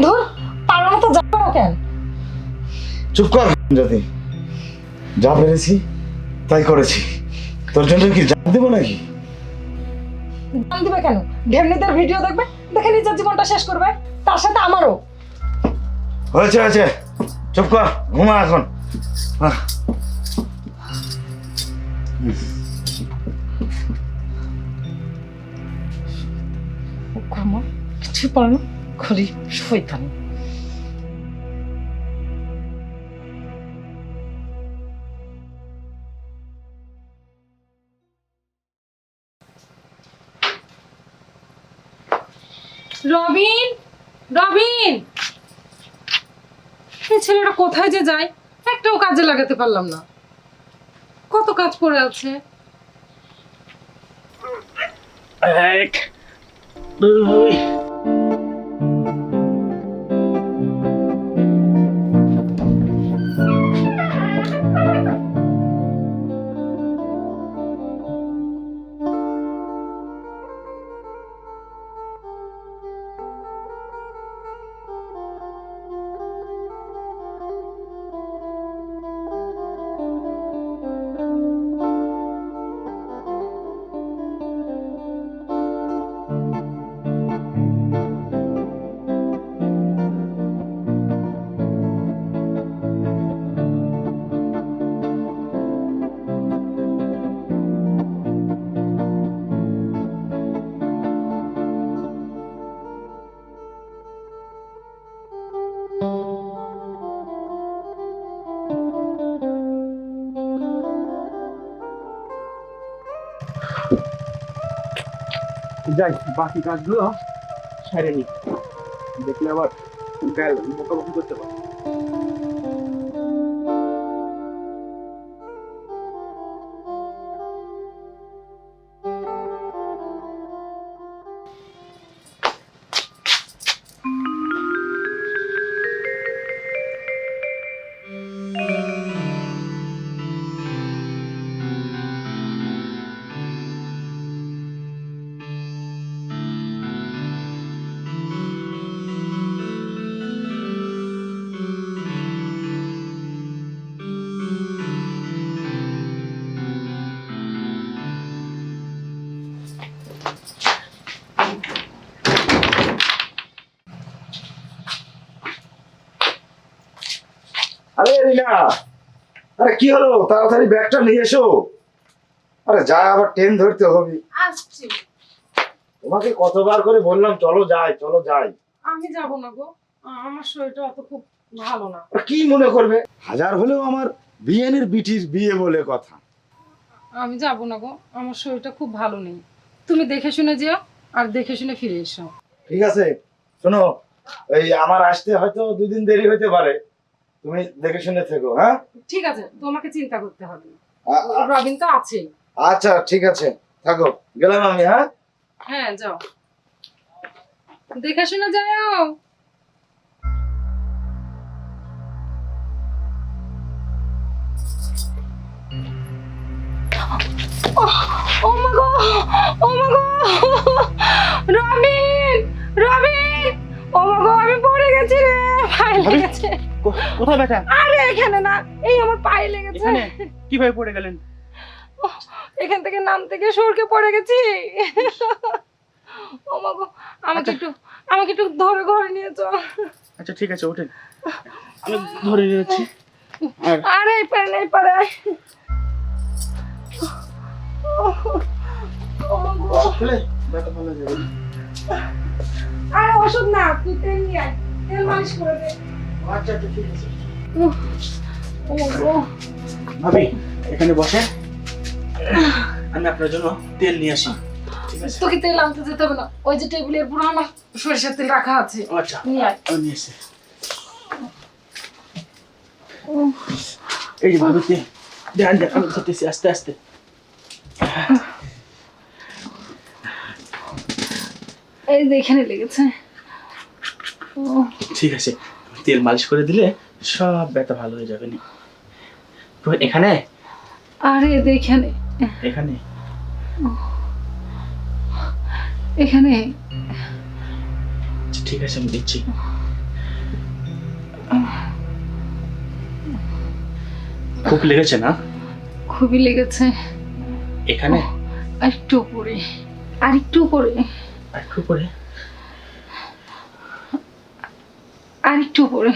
ধুর, পারো না তো যাবো কেন? চুপ কর যদি যা পেরেছি তাই করেছি। তোর জন্য কি জান দেবো নাকি? জান দিবে কেন? ঢেমনিদের ভিডিও দেখবে, দেখে নিজের জীবনটা শেষ করবে, তার সাথে আমারও। হয়েছে হয়েছে, চুপ কর, ঘুমা এখন। ঘুমা, কিছু পারে না, ঘড়ি শয়তান। রবিন, রবিন, এই ছেলেটা কোথায় যে যায়, একটাও কাজে লাগাতে পারলাম না। কত কাজ পড়ে আছে। এক, দুই। যাই, বাকি কাজগুলো সারে নি, দেখলে আবার গায়ে বকাবকি করতে পারে। আরে রিনা, আরে কি হলো? তাড়াতাড়ি ব্যাগটা নিয়ে এসো। আরে যা, আবার ট্রেন ধরতে হবে। আসছি। তোমাকে কতবার করে বললাম চলো যাই চলো যাই। আমি যাব না গো, আমার শরীরটা অত খুব ভালো না। আর কি মনে করবে? হাজার হলেও আমার বিয়েনের বিটির বিয়ে বলে কথা। আমি যাব না গো, আমার শরীরটা খুব ভালো নেই। তুমি দেখে শুনে যেও, আর দেখে শুনে ফিরে এসো। ঠিক আছে, শোনো, এই আমার আসতে হয়তো 2 দিন দেরি হতে পারে, তুমি দেখে শুনে থেকো। হ্যাঁ, ঠিক আছে, তোমাকে চিন্তা করতে হবে না, আ- আ- রবিন তো আছেই। আচ্ছা ঠিক আছে, থাকো, গেলাম আমি। হ্যাঁ, হ্যাঁ যাও, দেখে শুনে যাও। ও মা গো, ও মা গো, রবিন, রবিন, ও মা গো, আমি পড়ে গেছি রে, পায়ে লেগেছে। কোথায় ব্যথা? আরে এখানে না, এই আমার পায়ে লেগেছে। এখানে কিভাবে পড়ে গেলেন? এখান থেকে নাম থেকে সরকে পড়ে গেছি। ও মা গো, আমাকে একটু ধরে ঘরে নিয়ে চল। আচ্ছা ঠিক আছে, ওঠেন, আমি ধরে নিয়েছি। আর আরে এই পারে এই পারে। ও মা গো, আসলে ব্যথা ভালো যাবে। আরে ওষুধ না, তুই তেল নিয়ে আয়, তেল মালিশ করে দে। আচ্ছা আচ্ছা ঠিক আছে। ও মা গো, ভাবি এখানে বসে, আমি আপনার জন্য তেল নিয়ে আসি। ঠিক আছে? তোকে তেল আনতে যেতে হবে না, ওই যে টেবিলের পুরো আমার সরিষার তেল রাখা আছে। আচ্ছা নিয়ে আয়। আমি নিয়ে এসে, এই যে ভাবি তেল দেন দেন, আমি ধরতেছি আস্তে আস্তে। এই যে এখানে লেগেছে। ও ঠিক আছে, তেল মালিশ করে দিলে সব ব্যথা ভালো হয়ে যাবে। এখানে আরে এই যে এখানে। এখানে এখানে। আচ্ছা, ঠিক আছে, আমি দিচ্ছি। খুব লেগেছে না? খুবই লেগেছে। এখানে আরেকটু উপরে, আরেকটু উপরে, একটু করে। আরেকটু উপরে।